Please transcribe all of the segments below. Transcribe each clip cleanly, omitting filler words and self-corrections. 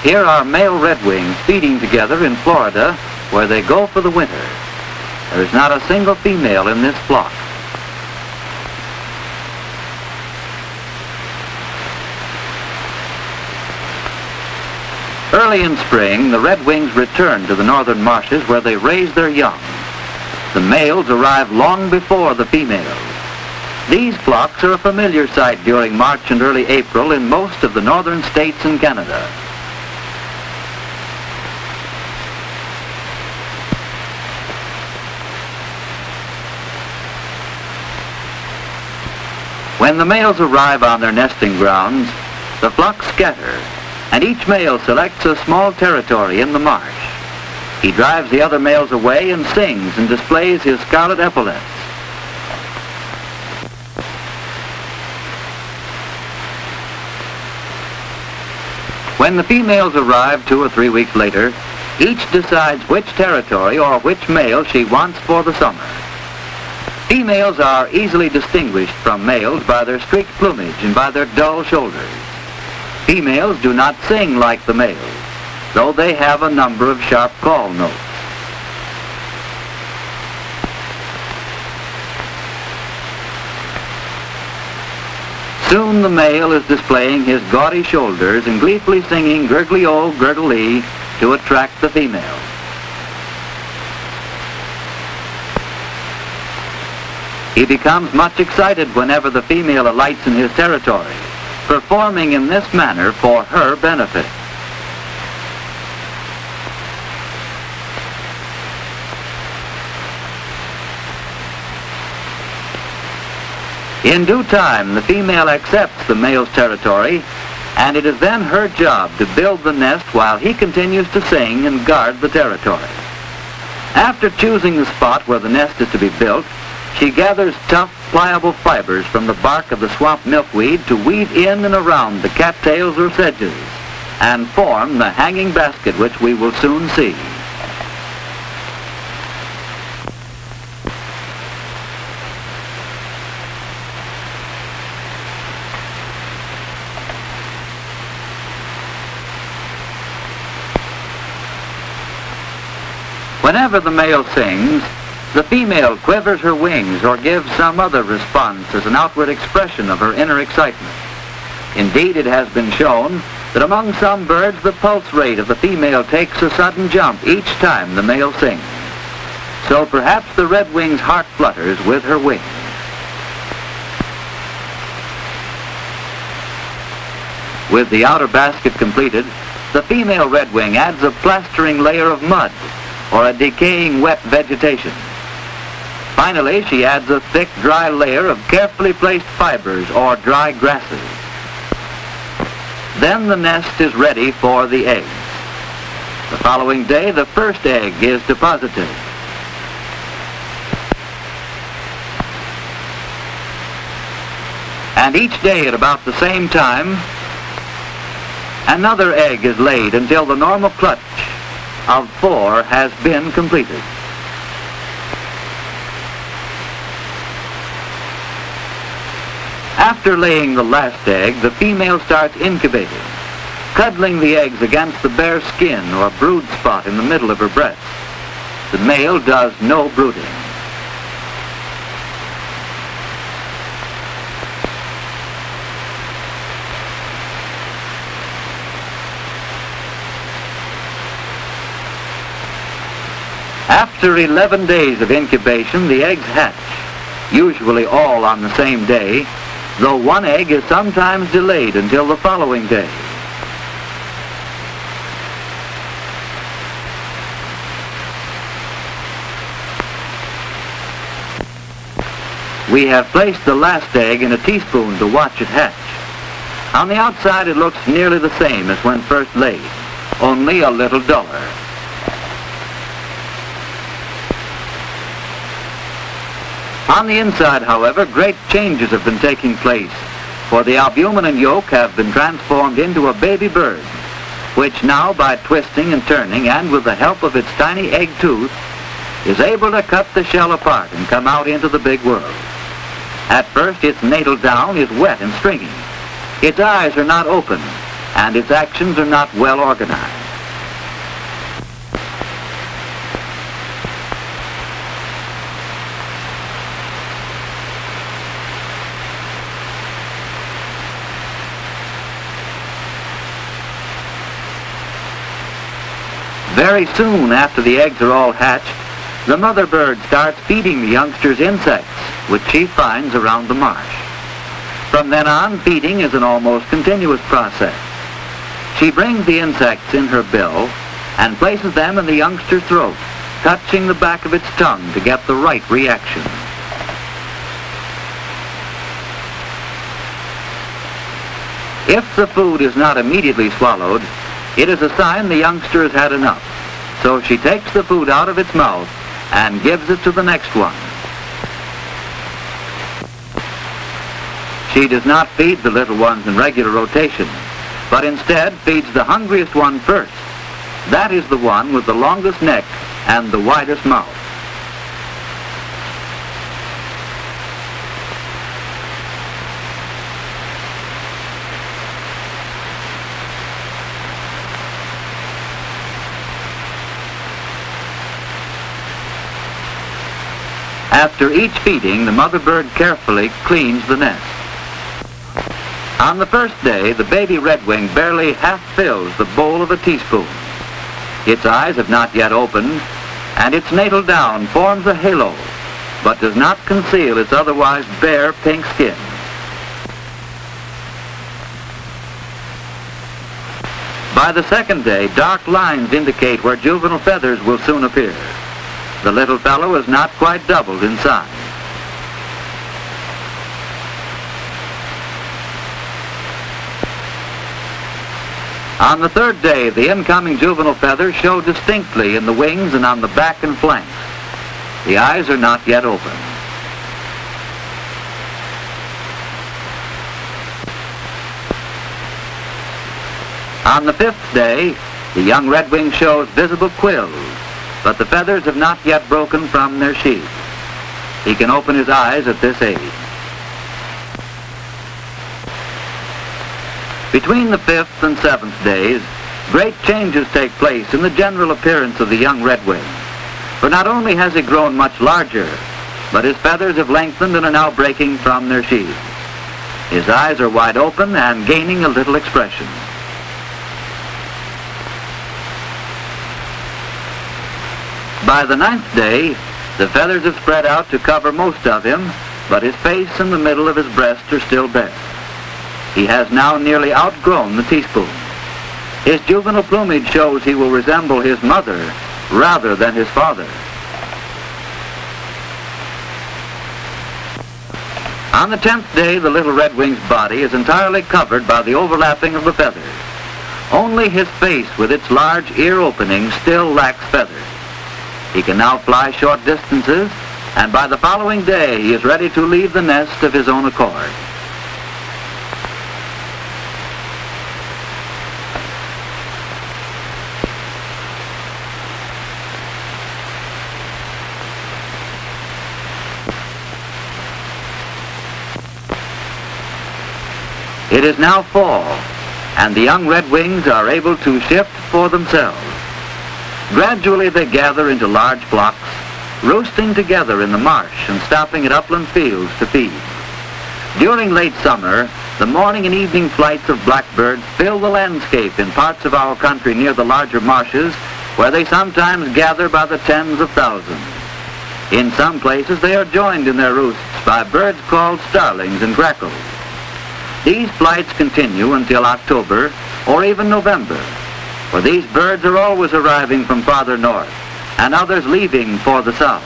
Here are male redwings feeding together in Florida, where they go for the winter. There is not a single female in this flock. Early in spring, the redwings return to the northern marshes where they raise their young. The males arrive long before the females. These flocks are a familiar sight during March and early April in most of the northern states and Canada. When the males arrive on their nesting grounds, the flocks scatter, and each male selects a small territory in the marsh. He drives the other males away and sings and displays his scarlet epaulets. When the females arrive 2 or 3 weeks later, each decides which territory or which male she wants for the summer. Females are easily distinguished from males by their streaked plumage and by their dull shoulders. Females do not sing like the males, though they have a number of sharp call notes. Soon the male is displaying his gaudy shoulders and gleefully singing gurgly-o, gurgle-ee to attract the female. He becomes much excited whenever the female alights in his territory, performing in this manner for her benefit. In due time, the female accepts the male's territory, and it is then her job to build the nest while he continues to sing and guard the territory. After choosing the spot where the nest is to be built, she gathers tough, pliable fibers from the bark of the swamp milkweed to weave in and around the cattails or sedges and form the hanging basket which we will soon see. Whenever the male sings, the female quivers her wings or gives some other response as an outward expression of her inner excitement. Indeed, it has been shown that among some birds the pulse rate of the female takes a sudden jump each time the male sings. So perhaps the redwing's heart flutters with her wings. With the outer basket completed, the female redwing adds a plastering layer of mud or a decaying wet vegetation. Finally, she adds a thick, dry layer of carefully placed fibers or dry grasses. Then the nest is ready for the eggs. The following day, the first egg is deposited. And each day at about the same time, another egg is laid until the normal clutch of 4 has been completed. After laying the last egg, the female starts incubating, cuddling the eggs against the bare skin or brood spot in the middle of her breast. The male does no brooding. After 11 days of incubation, the eggs hatch, usually all on the same day, though one egg is sometimes delayed until the following day. We have placed the last egg in a teaspoon to watch it hatch. On the outside it looks nearly the same as when first laid, only a little duller. On the inside, however, great changes have been taking place, for the albumin and yolk have been transformed into a baby bird, which now, by twisting and turning, and with the help of its tiny egg tooth, is able to cut the shell apart and come out into the big world. At first, its natal down is wet and stringy. Its eyes are not open, and its actions are not well organized. Very soon after the eggs are all hatched, the mother bird starts feeding the youngsters insects, which she finds around the marsh. From then on, feeding is an almost continuous process. She brings the insects in her bill and places them in the youngster's throat, touching the back of its tongue to get the right reaction. If the food is not immediately swallowed, it is a sign the youngster has had enough. So she takes the food out of its mouth and gives it to the next one. She does not feed the little ones in regular rotation, but instead feeds the hungriest one first. That is the one with the longest neck and the widest mouth. After each feeding, the mother bird carefully cleans the nest. On the first day, the baby redwing barely half fills the bowl of a teaspoon. Its eyes have not yet opened, and its natal down forms a halo, but does not conceal its otherwise bare pink skin. By the second day, dark lines indicate where juvenile feathers will soon appear. The little fellow is not quite doubled in size. On the third day, the incoming juvenile feathers show distinctly in the wings and on the back and flanks. The eyes are not yet open. On the fifth day, the young redwing shows visible quills, but the feathers have not yet broken from their sheath. He can open his eyes at this age. Between the fifth and seventh days, great changes take place in the general appearance of the young redwing. For not only has he grown much larger, but his feathers have lengthened and are now breaking from their sheaths. His eyes are wide open and gaining a little expression. By the ninth day, the feathers have spread out to cover most of him, but his face and the middle of his breast are still bare. He has now nearly outgrown the teaspoon. His juvenile plumage shows he will resemble his mother rather than his father. On the 10th day, the little redwing's body is entirely covered by the overlapping of the feathers. Only his face with its large ear opening still lacks feathers. He can now fly short distances, and by the following day he is ready to leave the nest of his own accord. It is now fall, and the young redwings are able to shift for themselves. Gradually they gather into large flocks, roosting together in the marsh and stopping at upland fields to feed. During late summer, the morning and evening flights of blackbirds fill the landscape in parts of our country near the larger marshes, where they sometimes gather by the tens of thousands. In some places they are joined in their roosts by birds called starlings and grackles. These flights continue until October or even November, for these birds are always arriving from farther north, and others leaving for the south.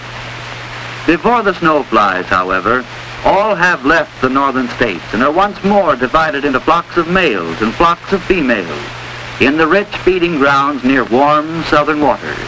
Before the snow flies, however, all have left the northern states and are once more divided into flocks of males and flocks of females in the rich feeding grounds near warm southern waters.